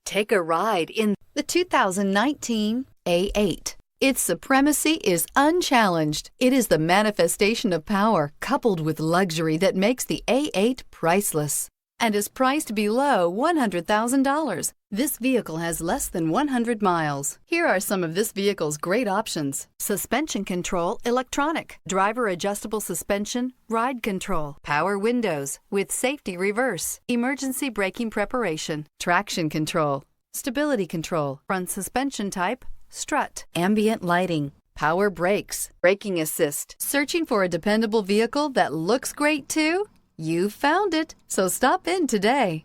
Take a ride in the 2019 A8. Its supremacy is unchallenged. It is the manifestation of power coupled with luxury that makes the A8 priceless and is priced below $100,000. This vehicle has less than 100 miles. Here are some of this vehicle's great options: suspension control, electronic, driver adjustable suspension, ride control, power windows with safety reverse, emergency braking preparation, traction control, stability control, front suspension type, strut, ambient lighting, power brakes, braking assist. Searching for a dependable vehicle that looks great too? You found it, so stop in today.